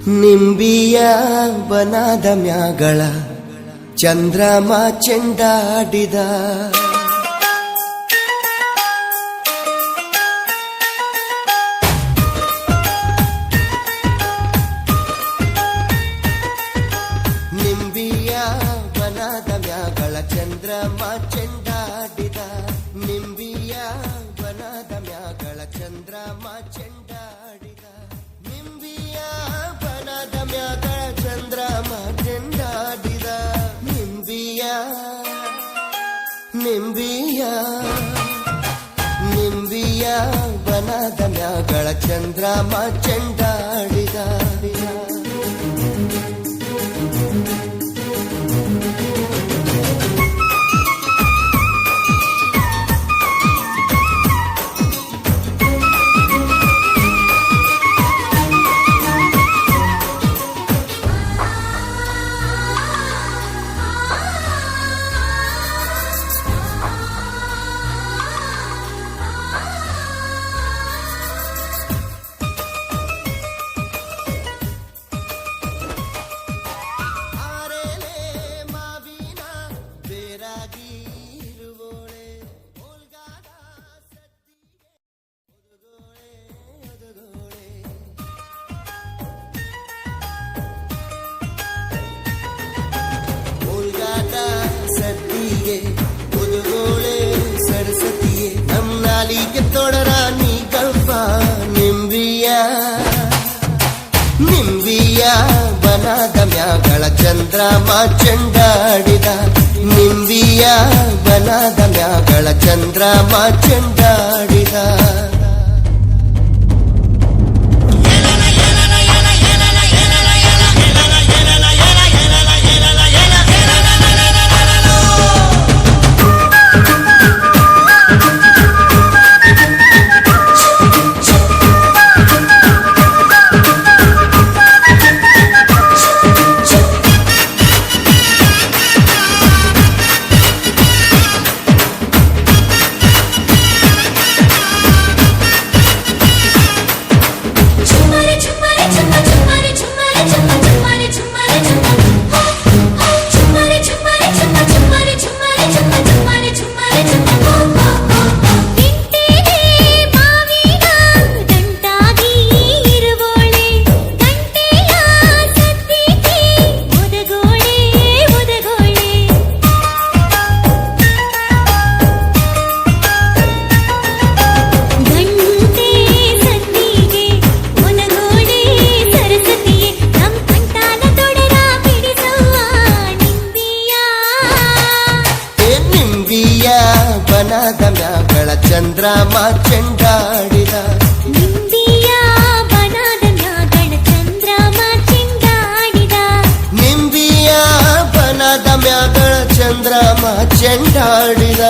ನಿಂಬಿಯ ಬನದ ಮ್ಯಾಗಳ ಚಂದ್ರಮ ಚೆಂಡಾಡಿದ ನಿಂಬಿಯ ಬನದ ಮ್ಯಾಗಳ ಚಂದ್ರಮ ಚೆಂಡಾಡಿದ ನಿಂಬಿಯ ಬನದ ಮ್ಯಾಗಳ ಚಂದ್ರಮ ಚೆಂಡಾಡಿದ ನಿಂಬಿಯ ಬನದ ಮ್ಯಾಗಳ ಚಂದ್ರಮ ಚೆಂಡಾಡಿದ ನಿಂಬಿಯ ನಿಂಬಿಯ ನಿಂಬಿಯ ಬನದ ಮ್ಯಾಗಳ ಚಂದ್ರಮ ಚೆಂಡಾಡಿದ ಸದ್ದಿಗೆ ಮುದುಗೋಳೆ ಸರಸ್ವತಿಯೇ ನಮ್ಮ ನಾಲಿಗೆ ತೊಡರ ನೀ ಗಲ್ಪ ನಿಂಬಿಯ ನಿಂಬಿಯ ಬನದ ಮ್ಯಾಗಳ ಚಂದ್ರಮ ಚೆಂಡಾಡಿದ ನಿಂಬಿಯ ಬನದ ಮ್ಯಾಗಳ ಚಂದ್ರಮ ಚೆಂಡಾಡಿದ ಬನದ ಮ್ಯಾಗಳ ಚಂದ್ರಮ ಚೆಂಡಾಡಿದ ನಿಂಬಿಯ ಬನದ ಮ್ಯಾಗಳ ಚಂದ್ರಮ ಚೆಂಡಾಡಿದ ನಿಂಬಿಯ ಬನದ ಮ್ಯಾಗಳ ಚಂದ್ರಮ ಚೆಂಡಾಡಿದ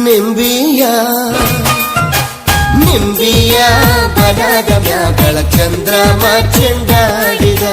ನಿಂಬಿಯ ನಿಂಬಿಯ ಬನದ ಮ್ಯಾಗಳ ಚಂದ್ರಮ ಚೆಂಡಾಡಿದ